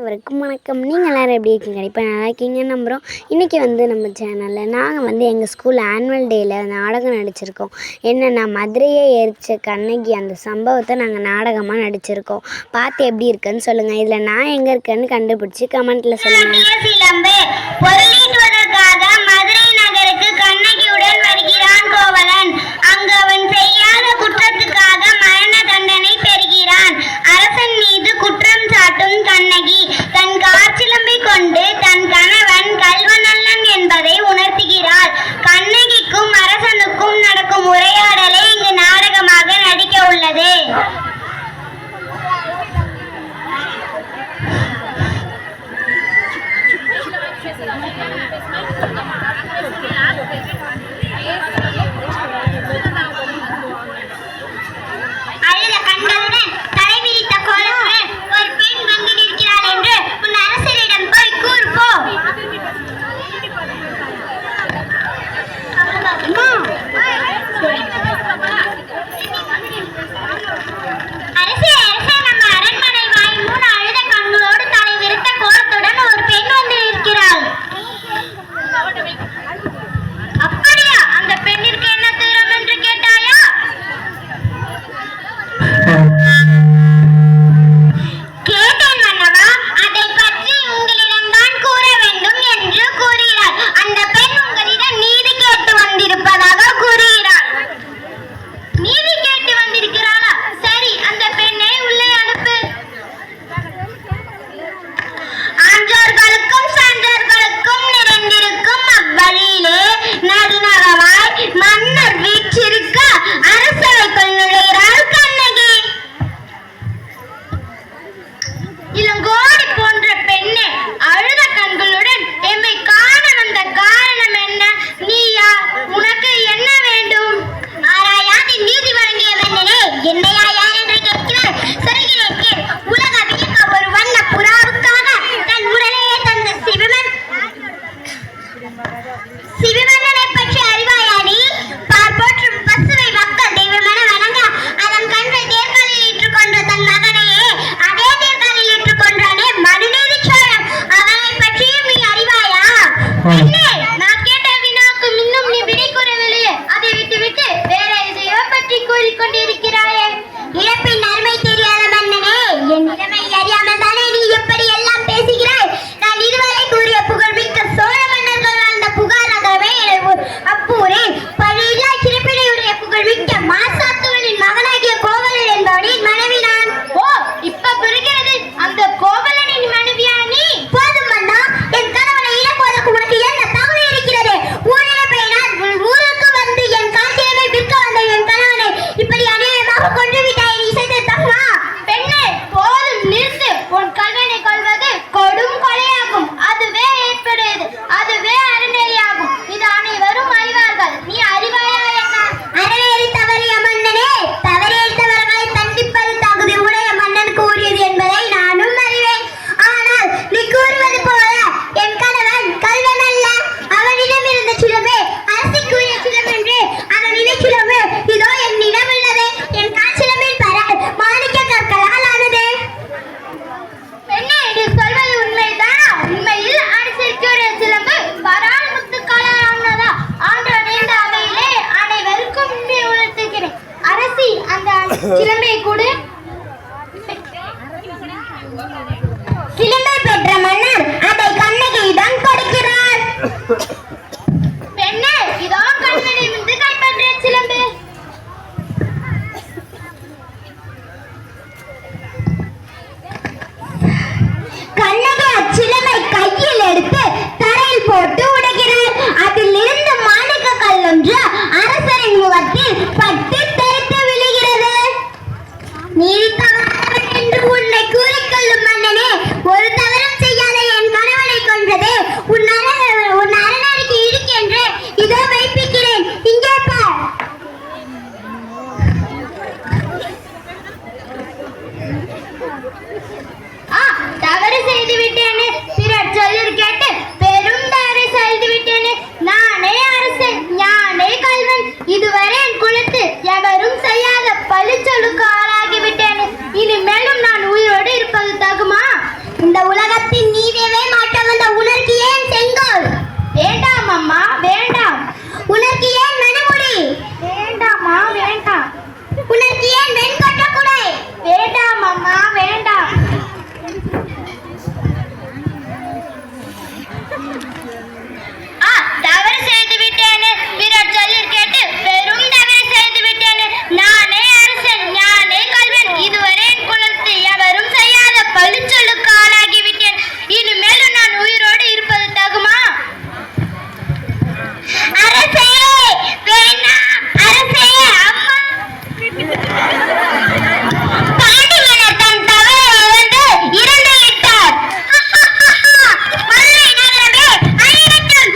அனைவருக்கும் வணக்கம். நீங்கள் எல்லோரும் எப்படி இருக்கீங்க? இப்போ நல்லா இருக்கீங்கன்னு நம்புகிறோம். இன்றைக்கி நம்ம சேனலில் நாங்கள் எங்கள் ஸ்கூல் ஆனுவல் டேயில் நாடகம் நடிச்சிருக்கோம். என்னென்னா மதுரையை எரித்த கண்ணகி அந்த சம்பவத்தை நாங்கள் நாடகமாக நடிச்சிருக்கோம். பார்த்து எப்படி இருக்குன்னு சொல்லுங்கள். இதில் நான் எங்கே இருக்கேன்னு கண்டுபிடிச்சி கமெண்ட்டில் சொல்லுங்கள். மதுரை நகருக்கு கண்ணகியுடன் வருகிறான் கோவலன். அங்கு அவன் செய்யாத குற்றத்துக்காக மரண தண்டனை பெறுகிறான். அரசன் மீது குற்றம் சாட்டும் கண்ணகி தன் காற்சிலம்பை கொண்டு தன் கணவன் கல்வனல்லன் என்பதை உணர்த்துகிறாள். கண்ணகிக்கும் அரசனுக்கும் நடக்கும் உரையாடலை இங்கு நாடகமாக நடிக்க உள்ளது. சிலம்பை கூட சிலம்பை பெற்ற மன்னர் அதை கண்ணகியிடம் கொடுக்கிறார். பெண்ணே, இதோ கண்ணனிடமிருந்து கைப்பற்றிய சிலம்பு. கண்ணகி அச்சிலம்பை கையில் எடுத்து தரையில் போட்டு உடைக்கிறார். அதில் இருந்து மாணிக்க கல்லொன்று அரசரின் முகத்தில் பட்டு தெரித்து விழுகிறது. உலகத்தில் நீதவே மாட்ட வந்த உனக்கு ஏன் செங்கோல்? வேண்டாம் அம்மா வேண்டாம். உனக்கு ஏன் மணிமுடி? வேண்டாமா வேண்டாம். உனக்கு ஏன் வெண்கொற்ற குடை? வேண்டாம் அம்மா வேண்டாம். தவறு செய்து விட்டேனே, பிறர் சொல்லில் கேட்டு பெரும் தவறு செய்து விட்டேனே. நானே அரசன், நானே கல்வன், இதுவரை என் குலத்தில் எவரும் செய்யாத பழிச்சொல்லுக்கு ஆளாகி விட்டேன். இனிமேலும் நான் உயிரோடு இருப்பது தகுமா? அரசே வேண்டாம், அரசே அம்மா. பாண்டி மன்னர் தன் தவறை உணர்ந்து இறந்து விட்டார். மதுரை நகரமே அழியட்டும்.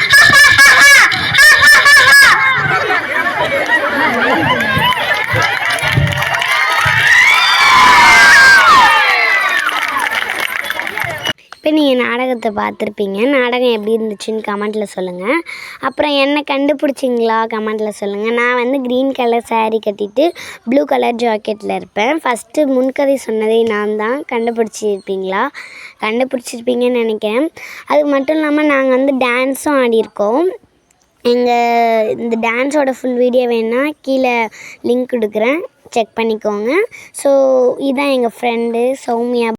இப்போ நீங்கள் நாடகத்தை பார்த்துருப்பீங்க. நாடகம் எப்படி இருந்துச்சுன்னு கமெண்ட்டில் சொல்லுங்கள். அப்புறம் என்ன கண்டுபிடிச்சிங்களா கமெண்ட்டில் சொல்லுங்கள். நான் வந்து க்ரீன் கலர் saree கட்டிட்டு ப்ளூ கலர் ஜாக்கெட்டில் இருப்பேன். ஃபஸ்ட்டு முன்கதை சொன்னதே நான் தான். கண்டுபிடிச்சிருப்பீங்கன்னு நினைக்கிறேன். அது மட்டும் இல்லாமல் நாங்கள் வந்து டான்ஸும் ஆடியிருக்கோம். இந்த டான்ஸோட ஃபுல் வீடியோ வேணால் கீழே லிங்க் கொடுக்குறேன், செக் பண்ணிக்கோங்க. ஸோ இதுதான் எங்கள் ஃப்ரெண்டு சௌமியா.